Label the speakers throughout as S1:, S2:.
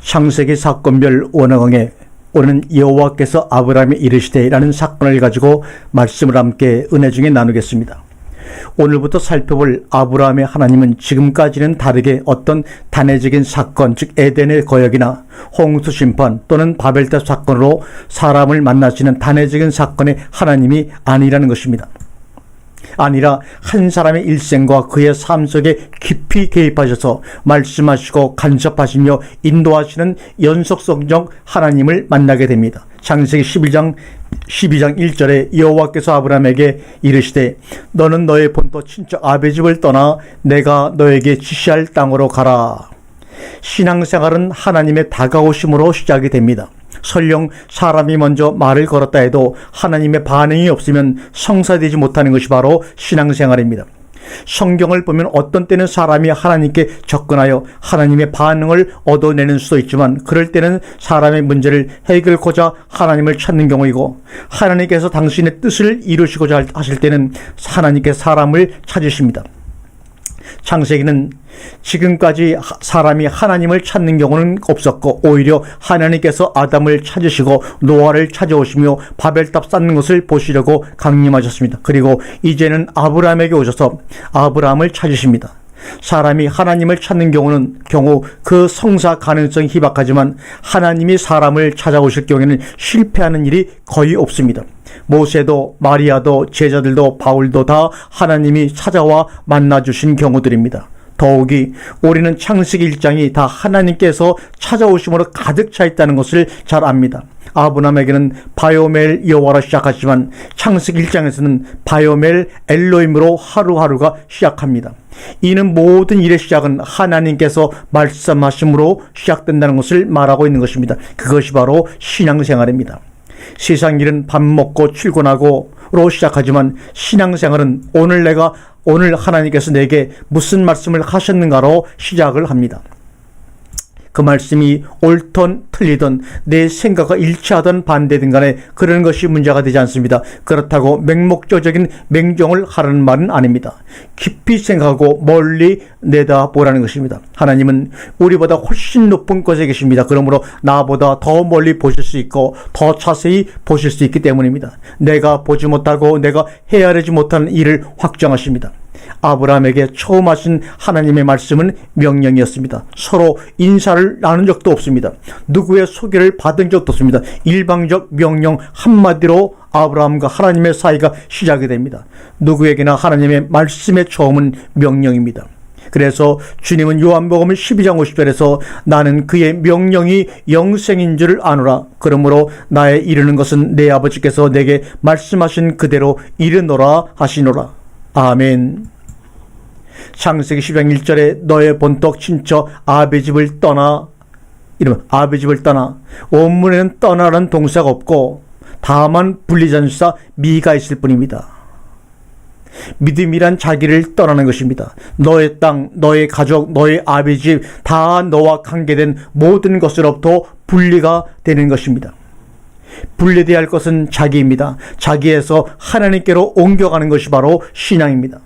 S1: 창세기 사건별 원어강에 오늘은 여호와께서 아브라함에 이르시되 라는 사건을 가지고 말씀을 함께 은혜 중에 나누겠습니다. 오늘부터 살펴볼 아브라함의 하나님은 지금까지는 다르게 어떤 단회적인 사건, 즉 에덴의 거역이나 홍수 심판 또는 바벨탑 사건으로 사람을 만나시는 단회적인 사건의 하나님이 아니라는 것입니다. 아니라 한 사람의 일생과 그의 삶 속에 깊이 개입하셔서 말씀하시고 간섭하시며 인도하시는 연속성적 하나님을 만나게 됩니다. 창세기 12장 1절에 여호와께서 아브라함에게 이르시되 너는 너의 본토 친척 아비집을 떠나 내가 너에게 지시할 땅으로 가라. 신앙생활은 하나님의 다가오심으로 시작이 됩니다. 설령 사람이 먼저 말을 걸었다 해도 하나님의 반응이 없으면 성사되지 못하는 것이 바로 신앙생활입니다. 성경을 보면 어떤 때는 사람이 하나님께 접근하여 하나님의 반응을 얻어내는 수도 있지만 그럴 때는 사람의 문제를 해결하고자 하나님을 찾는 경우이고 하나님께서 당신의 뜻을 이루시고자 하실 때는 하나님께 사람을 찾으십니다. 창세기는 지금까지 사람이 하나님을 찾는 경우는 없었고 오히려 하나님께서 아담을 찾으시고 노아를 찾아오시며 바벨탑 쌓는 것을 보시려고 강림하셨습니다. 그리고 이제는 아브라함에게 오셔서 아브라함을 찾으십니다. 사람이 하나님을 찾는 경우 그 성사 가능성이 희박하지만 하나님이 사람을 찾아오실 경우에는 실패하는 일이 거의 없습니다. 모세도 마리아도 제자들도 바울도 다 하나님이 찾아와 만나주신 경우들입니다. 더욱이 우리는 창세기 1장이 다 하나님께서 찾아오심으로 가득 차 있다는 것을 잘 압니다. 아브라함에게는 바요멜 여호와로 시작하지만 창세기 1장에서는 바요멜 엘로힘으로 하루하루가 시작합니다. 이는 모든 일의 시작은 하나님께서 말씀하심으로 시작된다는 것을 말하고 있는 것입니다. 그것이 바로 신앙생활입니다. 세상 일은 밥 먹고 출근하고로 시작하지만 신앙생활은 오늘 하나님께서 내게 무슨 말씀을 하셨는가로 시작을 합니다. 그 말씀이 옳든 틀리든 내 생각과 일치하든 반대든 간에 그런 것이 문제가 되지 않습니다. 그렇다고 맹목적인 맹종을 하라는 말은 아닙니다. 깊이 생각하고 멀리 내다보라는 것입니다. 하나님은 우리보다 훨씬 높은 곳에 계십니다. 그러므로 나보다 더 멀리 보실 수 있고 더 자세히 보실 수 있기 때문입니다. 내가 보지 못하고 내가 헤아리지 못하는 일을 확정하십니다. 아브라함에게 처음 하신 하나님의 말씀은 명령이었습니다. 서로 인사를 나눈 적도 없습니다. 누구의 소개를 받은 적도 없습니다. 일방적 명령 한마디로 아브라함과 하나님의 사이가 시작이 됩니다. 누구에게나 하나님의 말씀의 처음은 명령입니다. 그래서 주님은 요한복음 12장 50절에서 나는 그의 명령이 영생인 줄 아노라. 그러므로 나의 이르는 것은 내 아버지께서 내게 말씀하신 그대로 이르노라 하시노라. 아멘. 창세기 12장 1절에 너의 본토 친척 아비집을 떠나, 이러면 아비집을 떠나, 원문에는 떠나라는 동사가 없고 다만 분리전치사 미가 있을 뿐입니다. 믿음이란 자기를 떠나는 것입니다. 너의 땅, 너의 가족, 너의 아비집 다 너와 관계된 모든 것으로부터 분리가 되는 것입니다. 분리되어야 할 것은 자기입니다. 자기에서 하나님께로 옮겨가는 것이 바로 신앙입니다.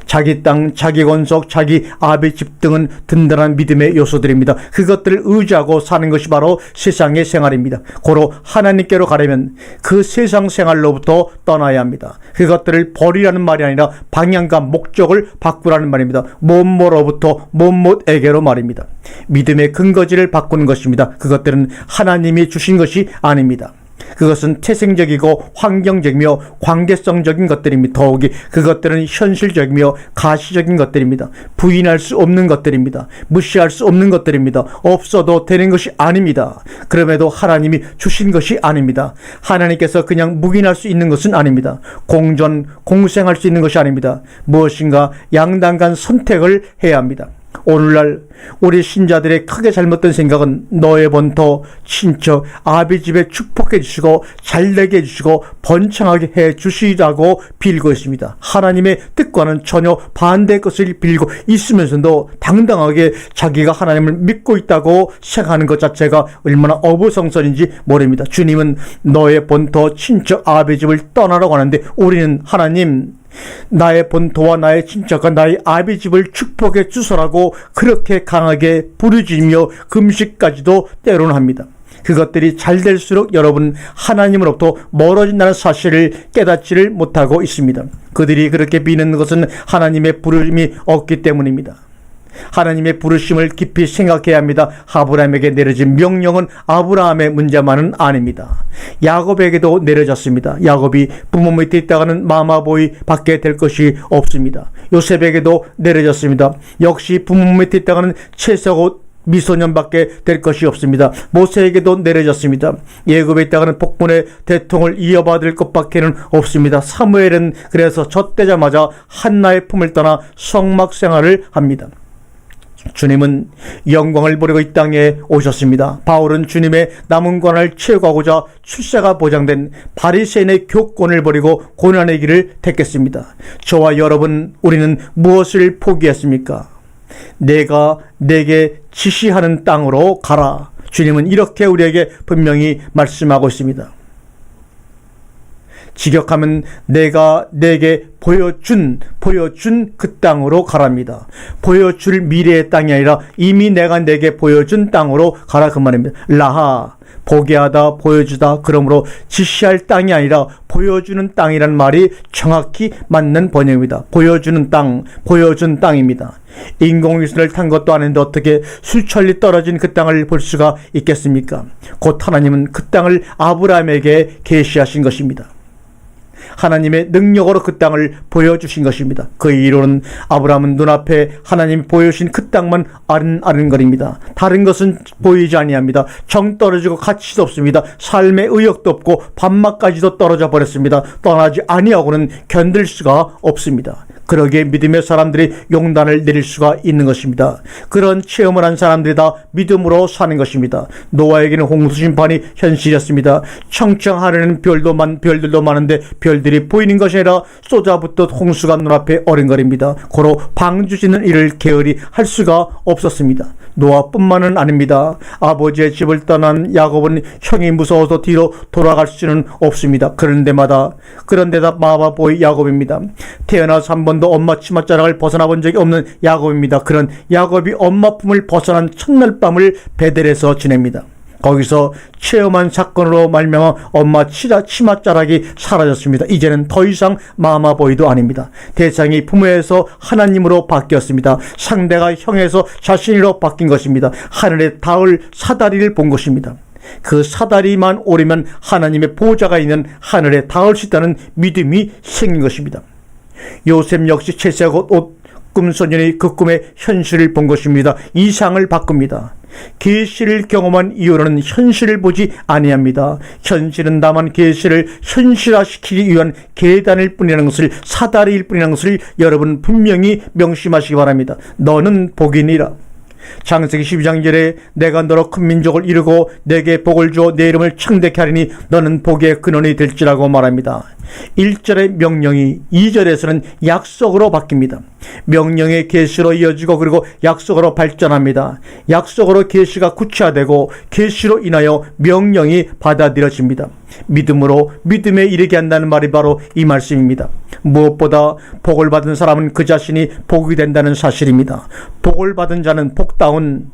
S1: 자기 땅, 자기 권속, 자기 아비집 등은 든든한 믿음의 요소들입니다. 그것들을 의지하고 사는 것이 바로 세상의 생활입니다. 고로 하나님께로 가려면 그 세상 생활로부터 떠나야 합니다. 그것들을 버리라는 말이 아니라 방향과 목적을 바꾸라는 말입니다. 뭐뭐로부터 뭐뭐에게로 말입니다. 믿음의 근거지를 바꾸는 것입니다. 그것들은 하나님이 주신 것이 아닙니다. 그것은 태생적이고 환경적이며 관계성적인 것들입니다. 더욱이 그것들은 현실적이며 가시적인 것들입니다. 부인할 수 없는 것들입니다. 무시할 수 없는 것들입니다. 없어도 되는 것이 아닙니다. 그럼에도 하나님이 주신 것이 아닙니다. 하나님께서 그냥 묵인할 수 있는 것은 아닙니다. 공생할 수 있는 것이 아닙니다. 무엇인가 양당간 선택을 해야 합니다. 오늘날 우리 신자들의 크게 잘못된 생각은 너의 본토 친척 아비집에 축복해 주시고 잘되게 해주시고 번창하게 해 주시라고 빌고 있습니다. 하나님의 뜻과는 전혀 반대의 것을 빌고 있으면서도 당당하게 자기가 하나님을 믿고 있다고 생각하는 것 자체가 얼마나 어부성설인지 모릅니다. 주님은 너의 본토 친척 아비집을 떠나라고 하는데 우리는 하나님 나의 본토와 나의 친척과 나의 아비 집을 축복해 주소라고 그렇게 강하게 부르짖으며 금식까지도 때로는 합니다. 그것들이 잘 될수록 여러분 하나님으로부터 멀어진다는 사실을 깨닫지를 못하고 있습니다. 그들이 그렇게 비는 것은 하나님의 부르심이 없기 때문입니다. 하나님의 부르심을 깊이 생각해야 합니다. 아브라함에게 내려진 명령은 아브라함의 문제만은 아닙니다. 야곱에게도 내려졌습니다. 야곱이 부모 밑에 있다가는 마마보이 받게 될 것이 없습니다. 요셉에게도 내려졌습니다. 역시 부모 밑에 있다가는 채석옷 미소년밖에 될 것이 없습니다. 모세에게도 내려졌습니다. 예굽에 있다가는 복분의 대통을 이어받을 것밖에는 없습니다. 사무엘은 그래서 젖되자마자 한나의 품을 떠나 성막 생활을 합니다. 주님은 영광을 버리고 이 땅에 오셨습니다. 바울은 주님의 남은 권한을 채워가고자 출세가 보장된 바리새인의 교권을 버리고 고난의 길을 택했습니다. 저와 여러분, 우리는 무엇을 포기했습니까? 내가 내게 지시하는 땅으로 가라. 주님은 이렇게 우리에게 분명히 말씀하고 있습니다. 직역하면 내가 내게 보여준 그 땅으로 가랍니다. 보여줄 미래의 땅이 아니라 이미 내가 내게 보여준 땅으로 가라 그 말입니다. 라하, 보게 하다, 보여주다. 그러므로 지시할 땅이 아니라 보여주는 땅이란 말이 정확히 맞는 번역입니다. 보여주는 땅, 보여준 땅입니다. 인공위성을 탄 것도 아닌데 어떻게 수천리 떨어진 그 땅을 볼 수가 있겠습니까? 곧 하나님은 그 땅을 아브라함에게 계시하신 것입니다. 하나님의 능력으로 그 땅을 보여주신 것입니다. 그 이유로는 아브라함은 눈앞에 하나님이 보여주신 그 땅만 아른아른거립니다. 다른 것은 보이지 아니합니다. 정 떨어지고 가치도 없습니다. 삶의 의욕도 없고 밥맛까지도 떨어져 버렸습니다. 떠나지 아니하고는 견딜 수가 없습니다. 그러기에 믿음의 사람들이 용단을 내릴 수가 있는 것입니다. 그런 체험을 한 사람들이 다 믿음으로 사는 것입니다. 노아에게는 홍수 심판이 현실이었습니다. 청청하려는 별들도 많은데 별들이 보이는 것이 아니라 쏟아붓듯 홍수가 눈앞에 어른거립니다. 고로 방주짓는 일을 게을리 할 수가 없었습니다. 노아뿐만은 아닙니다. 아버지의 집을 떠난 야곱은 형이 무서워서 뒤로 돌아갈 수는 없습니다. 그런데다 마마보이 야곱입니다. 태어나서 한 번도 엄마 치맛자락을 벗어나 본 적이 없는 야곱입니다. 그런 야곱이 엄마 품을 벗어난 첫날 밤을 베델에서 지냅니다. 거기서 체험한 사건으로 말미암아 엄마 치맛자락이 사라졌습니다. 이제는 더 이상 마마보이도 아닙니다. 대상이 부모에서 하나님으로 바뀌었습니다. 상대가 형에서 자신으로 바뀐 것입니다. 하늘에 닿을 사다리를 본 것입니다. 그 사다리만 오르면 하나님의 보좌가 있는 하늘에 닿을 수 있다는 믿음이 생긴 것입니다. 요셉 역시 채색옷 꿈소년이 그 꿈의 현실을 본 것입니다. 이상을 바꿉니다. 계시를 경험한 이후로는 현실을 보지 아니합니다. 현실은 다만 계시를 현실화시키기 위한 계단일 뿐이라는 것을, 사다리일 뿐이라는 것을 여러분 분명히 명심하시기 바랍니다. 너는 복이니라. 창세기 12장 1절에 내가 너로 큰 민족을 이루고 내게 복을 주어 내 이름을 창대케 하리니 너는 복의 근원이 될지라고 말합니다. 1절의 명령이 2절에서는 약속으로 바뀝니다. 명령의 계시로 이어지고 그리고 약속으로 발전합니다. 약속으로 계시가 구체화되고 계시로 인하여 명령이 받아들여집니다. 믿음으로 믿음에 이르게 한다는 말이 바로 이 말씀입니다. 무엇보다 복을 받은 사람은 그 자신이 복이 된다는 사실입니다. 복을 받은 자는 복다운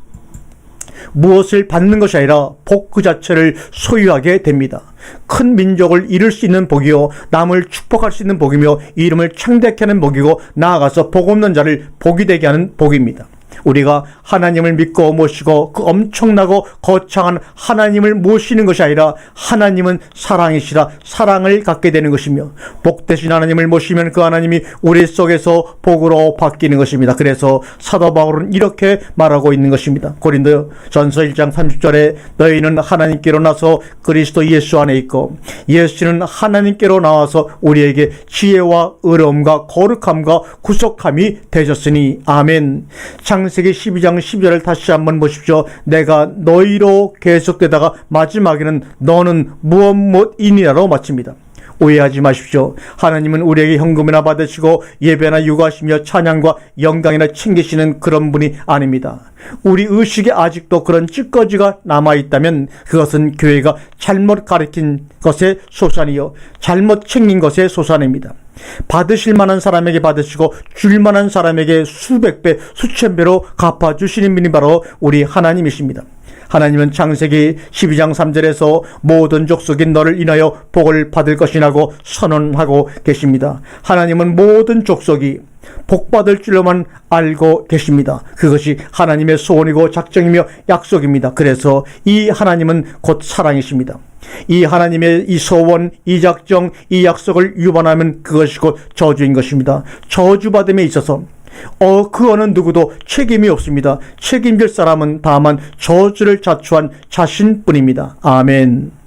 S1: 무엇을 받는 것이 아니라 복 그 자체를 소유하게 됩니다. 큰 민족을 이룰 수 있는 복이요, 남을 축복할 수 있는 복이며 이름을 창대케 하는 복이고, 나아가서 복 없는 자를 복이 되게 하는 복입니다. 우리가 하나님을 믿고 모시고 그 엄청나고 거창한 하나님을 모시는 것이 아니라 하나님은 사랑이시라 사랑을 갖게 되는 것이며, 복 대신 하나님을 모시면 그 하나님이 우리 속에서 복으로 바뀌는 것입니다. 그래서 사도 바울은 이렇게 말하고 있는 것입니다. 고린도 전서 1장 30절에 너희는 하나님께로 나서 그리스도 예수 안에 있고 예수는 하나님께로 나와서 우리에게 지혜와 의로움과 거룩함과 구속함이 되셨으니 아멘. 창세기 12장 12절을 다시 한번 보십시오. 내가 너희로 계속되다가 마지막에는 너는 무엇이니라로 마칩니다. 오해하지 마십시오. 하나님은 우리에게 현금이나 받으시고 예배나 요구하시며 찬양과 영광이나 챙기시는 그런 분이 아닙니다. 우리 의식에 아직도 그런 찌꺼기가 남아있다면 그것은 교회가 잘못 가르친 것의 소산이요 잘못 챙긴 것의 소산입니다. 받으실 만한 사람에게 받으시고 줄 만한 사람에게 수백 배 수천 배로 갚아주시는 분이 바로 우리 하나님이십니다. 하나님은 창세기 12장 3절에서 모든 족속이 너를 인하여 복을 받을 것이라고 선언하고 계십니다. 하나님은 모든 족속이 복받을 줄로만 알고 계십니다. 그것이 하나님의 소원이고 작정이며 약속입니다. 그래서 이 하나님은 곧 사랑이십니다. 이 하나님의 이 소원, 이 작정, 이 약속을 위반하면 그것이 곧 저주인 것입니다. 저주받음에 있어서 그 어느 누구도 책임이 없습니다. 책임질 사람은 다만 저주를 자초한 자신뿐입니다. 아멘.